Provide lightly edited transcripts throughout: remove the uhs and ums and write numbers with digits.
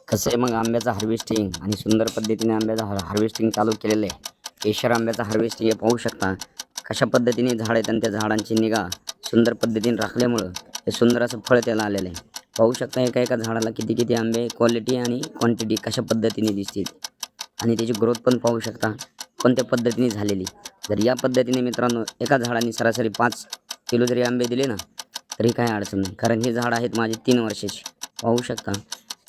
कसं आहे मग आंब्याचं हार्वेस्टिंग आणि सुंदर पद्धतीने आंब्याचं हार्वेस्टिंग चालू केलेलं आहे. केशर आंब्याचं हार्वेस्टिंग हे पाहू शकता कशा पद्धतीने झाड आहेत आणि त्या झाडांची निगा सुंदर पद्धतीने राखल्यामुळं हे सुंदर असं फळ त्याला आलेलं आहे. पाहू शकता एका एका झाडाला किती किती आंबे क्वालिटी आणि क्वांटिटी कशा पद्धतीने दिसतील आणि त्याची ग्रोथ पण पाहू शकता कोणत्या पद्धतीने झालेली. जर या पद्धतीने मित्रांनो एका झाडाने सरासरी 5 किलो जरी आंबे दिले ना तरी काही अडचण नाही, कारण हे झाड आहेत माझे 3 वर्षाची. पाहू शकता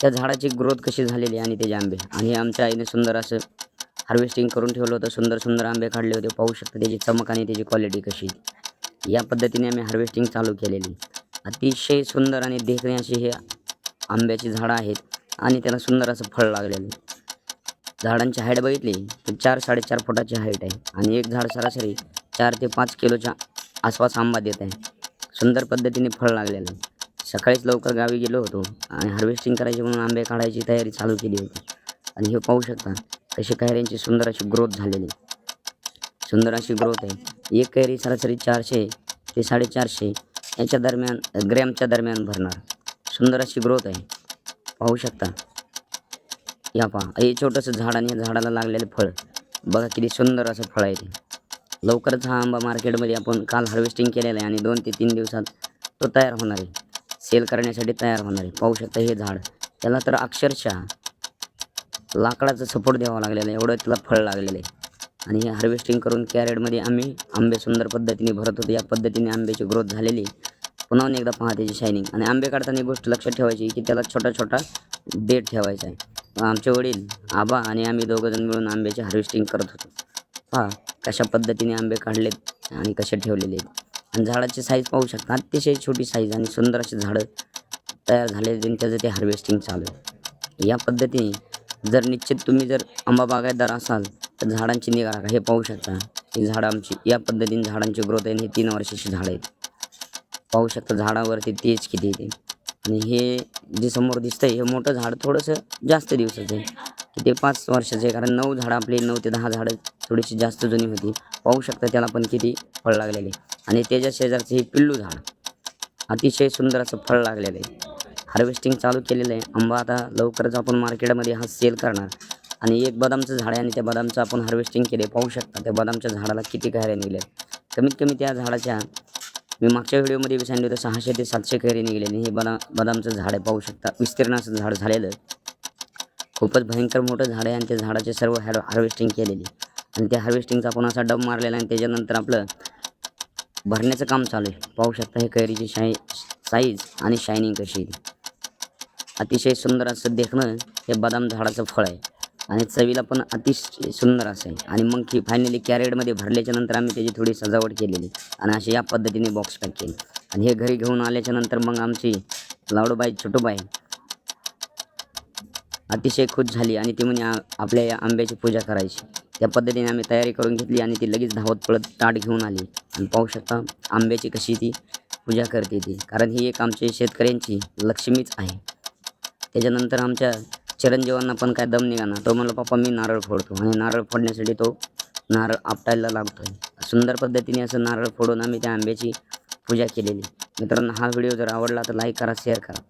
त्या झाडाची ग्रोथ कशी झालेली आणि त्याचे आंबे. आणि आमच्या आईने सुंदर असं हार्वेस्टिंग करून ठेवलं होतं. सुंदर सुंदर आंबे काढले होते. पाहू शकता त्याची चमक आणि त्याची क्वालिटी कशी. या पद्धतीने आम्ही हार्वेस्टिंग चालू केलेली. अतिशय सुंदर आणि देखणे अशी हे आंब्याची झाडं आहेत आणि त्याला सुंदर असं फळ लागलेलं. झाडांची हाईट बघितली तर 4-4.5 फुटाची हाईट आहे आणि एक झाड सरासरी 4 ते 5 किलोच्या आसपास आंबा देत आहे. सुंदर पद्धतीने फळ लागलेलं आहे. सकाळीच लवकर गावी गेलो होतो आणि हार्वेस्टिंग करायची म्हणून आंबे काढायची तयारी चालू केली होती. आणि हे पाहू शकता कशी कैऱ्यांची सुंदर अशी ग्रोथ झालेली. सुंदर अशी ग्रोथ आहे. एक कैरी सरासरी 400 ते 450 याच्या दरम्यान ग्रॅमच्या दरम्यान भरणार. सुंदर अशी ग्रोथ आहे. पाहू शकता. या पहा हे छोटंसं झाड आणि या झाडाला लागलेलं फळ बघा किती सुंदर असं फळ आहे ते. लवकरच हा आंबा मार्केटमध्ये आपण काल हार्वेस्टिंग केलेला आहे आणि 2 ते 3 दिवसात तो तयार होणार आहे. सेल करण्यासाठी तयार होणार आहे. पाहू शकता हे झाड त्याला तर अक्षरशः लाकडाचा सपोर्ट द्यावा लागलेला आहे, एवढं त्याला फळ लागलेलं आहे. आणि हे हार्वेस्टिंग करून कॅरेटमध्ये आम्ही आंबे सुंदर पद्धतीने भरत होतो. या पद्धतीने आंब्याची ग्रोथ झालेली. पुन्हा एकदा पहा त्याची शायनिंग. आणि आंबे काढताना एक गोष्ट लक्षात ठेवायची की त्याला छोटा छोटा देठ ठेवायचा आहे. आमचे वडील आबा आणि आम्ही दोघंजण मिळून आंब्याची हार्वेस्टिंग करत होतो. पहा कशा पद्धतीने आंबे काढलेत आणि कसे ठेवलेले आहेत. आणि झाडाची साईज पाहू शकता अतिशय छोटी साईज आणि सुंदर अशी झाडं तयार झालेली आणि त्याचं ते हार्वेस्टिंग चालू आहे. या पद्धतीने जर निश्चित तुम्ही जर आंबा बागायतदार असाल तर झाडांची निगा राखा. हे पाहू शकता ही झाडं आमची या पद्धतीने झाडांची ग्रोथ आहे. हे 3 वर्षाची झाडं आहेत. पाहू शकता झाडावरती तेज किती येते. आणि हे जे समोर दिसतंय हे मोठं झाड थोडंसं जास्त दिवसाचं आहे की ते 5 वर्षाचं आहे, कारण 9 झाडं आपली 9 ते 10 झाडं थोडीशी जास्त जुनी होती. पाहू शकता त्याला पण किती फळ लागलेले. आणि त्याच्या शेजारचं हे पिल्लू झाड अतिशय सुंदर असं फळ लागलेलं आहे. हार्वेस्टिंग चालू केलेलं आहे. आंबा आता लवकरच आपण मार्केटमध्ये हा सेल करणार. आणि एक बदामचं झाड आहे आणि त्या बदामचं आपण हार्वेस्टिंग केले. पाहू शकता त्या बदामच्या झाडाला किती कैऱ्या निघल्या. कमीत कमी त्या झाडाच्या मी मागच्या व्हिडिओमध्ये बी सांगितलं होतं 600 ते 700 कैरी निघालेली. हे बदामचं झाड आहे. पाहू शकता विस्तीर्ण असं झाड झालेलं. खूपच भयंकर मोठं झाड आहे आणि त्या झाडाचे सर्व हार्वेस्टिंग केलेली. आणि त्या हार्वेस्टिंगचा आपण असा डब मारलेला आहे आणि त्याच्यानंतर आपलं भरण्याचं काम चालू आहे. पाहू शकता हे कैरीची साईज आणि शायनिंग कशी आहे. अतिशय सुंदर असं देखणं हे बदाम झाडाचं फळ आहे आणि चवीला पण अतिशय सुंदर असं आहे. आणि मग ही फायनली कॅरेटमध्ये भरल्याच्या नंतर आम्ही त्याची थोडी सजावट केलेली आणि अशी या पद्धतीने बॉक्स पॅक केली. आणि हे घरी घेऊन आल्याच्या नंतर मग आमची लाडूबाई छोटूबाई अतिशय खुश झाली आणि ती म्हणे आपल्या या आंब्याची पूजा करायची. त्या पद्धतीने आम्ही तयारी करून घेतली आणि ती लगेच धावत पळत ताट घेऊन आली. आणि पाहू शकता आंब्याची कशी ती पूजा करते ती, कारण ही एक आमच्या शेतकऱ्यांची लक्ष्मीच आहे. त्याच्यानंतर आमच्या चिरंजीवांना पण काय दम निघाला. तो म्हणला पप्पा मी नारळ फोडतो आणि नारळ फोडण्यासाठी तो नारळ आपटायला लागतो आहे. सुंदर पद्धतीने असं नारळ फोडून आम्ही त्या आंब्याची पूजा केलेली. मित्रांनो हा व्हिडिओ जर आवडला तर लाईक करा, शेअर करा.